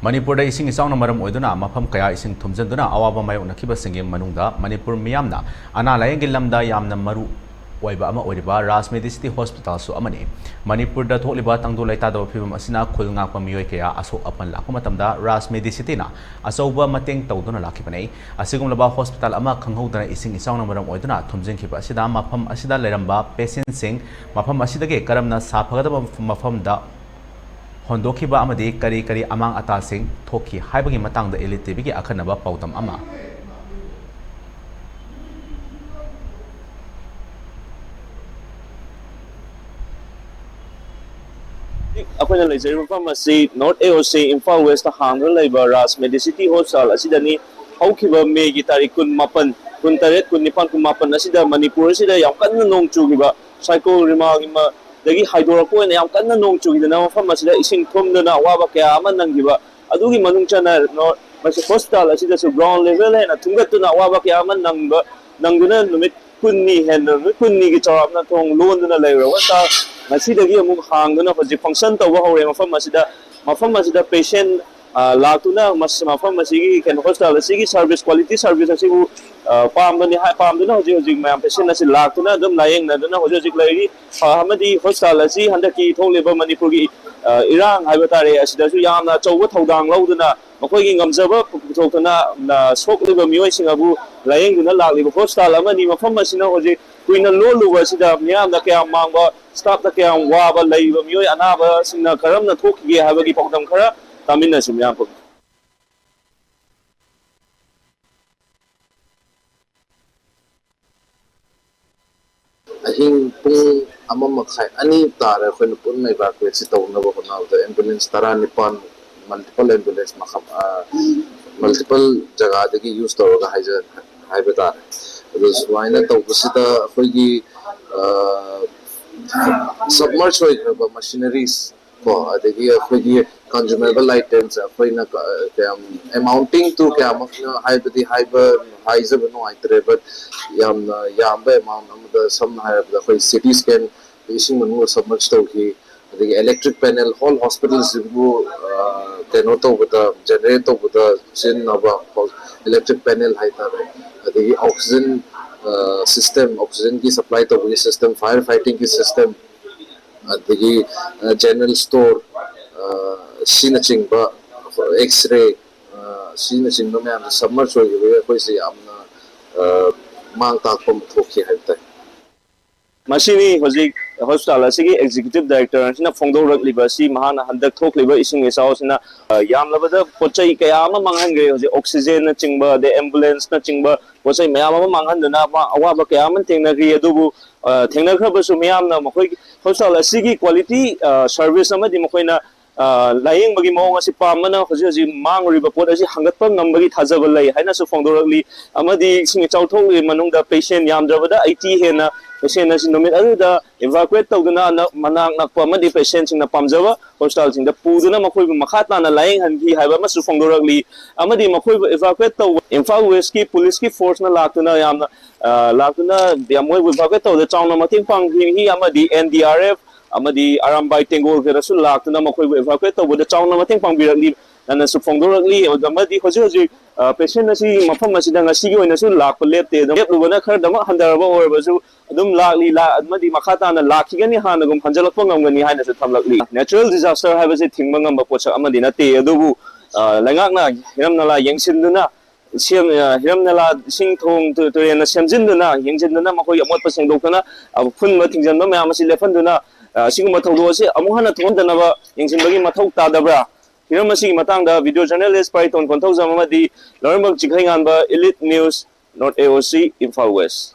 Manipur da ising isang na maram oiduna mafam kaya ising thumjanduna awaba mayoknakiba singim manungda Manipur miyamna ana layengil lamda yamna maru oiba ama oiriba Raj Medecity Hospital su amani Manipur da tholiba tangdu laita da phibam asina khul ngakpa miyoi kaya aso apan lakpa matamda Raj Medecity na asoba mateng tawduna lakibane asigumlaba hospital ama khanghodana ising isang na maram oiduna thumjingkhiba asida mafam asida leramba patient sing mafam asidage karamna saphagada mafam da Hondokiba amadi kari kari amang atasing thoki haibagi matang da ELITETV gi akhanaba paudam ama Akoina leisure pharmacy North AOC Imphal West hangra leiba Raj Medecity Hospital asidani haukiba May gi tarik 18 kuntaret kunipan kumapan asida Manipur asida yam kanna nong chugiba cycle rimagima dagi haidora ko na yam kanna nong chugidana mafam asida ising thomdana awaba kaya ama nangiba adugi manungchana no mas hospital asida su ground level na thungatuna awaba kaya ama nangduna numit kunni hen numit kunni gi chawapna thong londuna leira wata masidagi amuk hangduna hoji function tawa hore mafam asida patient laktuna mafam asigi ken hospital asigi service quality service asigu pamdani hai pamduna hoji mayam patient asi laktuna dum layeng na duna hoji lairi hamadi hospital asi handaki tholeba Manipur gi irang haibatare asidasu yamna chawwa thodang lauduna makoi gi ngamjaba puthokna na sokleba miyoi singabu layeng duna lakliba hospital amani mafam asina hoji kuina loluba asida miyamna kaya mangba staff ta kaya waba leiba miyoi anaba singna karamna thokige habagi pakdam khara tamina simyam puk ahing pung amamakhay ani tara khun pun mai ba ko si taw na ba na the ambulance tara nipan multiple ambulance multiple jaga dagi use taw ga haibata those waina taw busita khoi submerged hoy machineries ko adagi khoi consumable items akoina amounting to haibati haizer no aitre but yamba amount the some the CT scan patient manu submerged to he the electric panel whole hospitals go to with the generator with the sin of electric panel haita the oxygen system oxygen ki supply to the system firefighting ki system the general store sinaching ba x-ray sinaching no man submerged ho gi koi se amna mang ta kom thoki haita Masini hoji hospital asigi executive director sina phongdor liba si mahana handak thok liba ising esau sina yam labada pochai kaya ma manghangre hoji oxygen na chingba de ambulance na chingba pochai mayam ma manghandana ma awaba kaya man tengna ri adubu tengna khaba su mayam na makoi hospital asigi quality service amadi makoina layeng bagi mawang asi pamana hoji mangriba pot asi hangatpa ngambagi thajaba lai haina su phongdorli amadi sing chauthong manungda patient yam drabada 80 hena patient asi nomit aduda evacuate tawduna manak nakpa amadi patient sing na pamjaba hospital sing da puduna makoi makhata na layeng hangi haiba ma su phongdorli amadi makoi evacuate taw Imphal West ki police ki force na laktuna yamna yamoi evacuate tawda chawna mating pang hi amadi NDRF amadi arambai tengol ke rasul laktuna makoi evacuate tawda chawna mating pang birakli nana su phongdorli amadi hoji patient asi mafam asi da ngasi gi oina su lakpa lepte lep lubana khar dama handaraba oibasu adum lakli la amadi makhata na lakhigani hanagum hanjalakpa ngamgani haina su thamlakli natural disaster habase thingma ngamba pocha amadi na te adubu langakna hiramnala yengsinduna hiramnala sing thong turena semjinduna yengjinduna makoi amot paseng dokana phunma thingjanba mayam asi lefanduna siguma thawdo ase amuhana thondanaba yengsinbagi mathau tadabra hiram asi matangda video journalist Python konthau zamamadi Lormok Chikhainganba Elite News North AOC Imphal West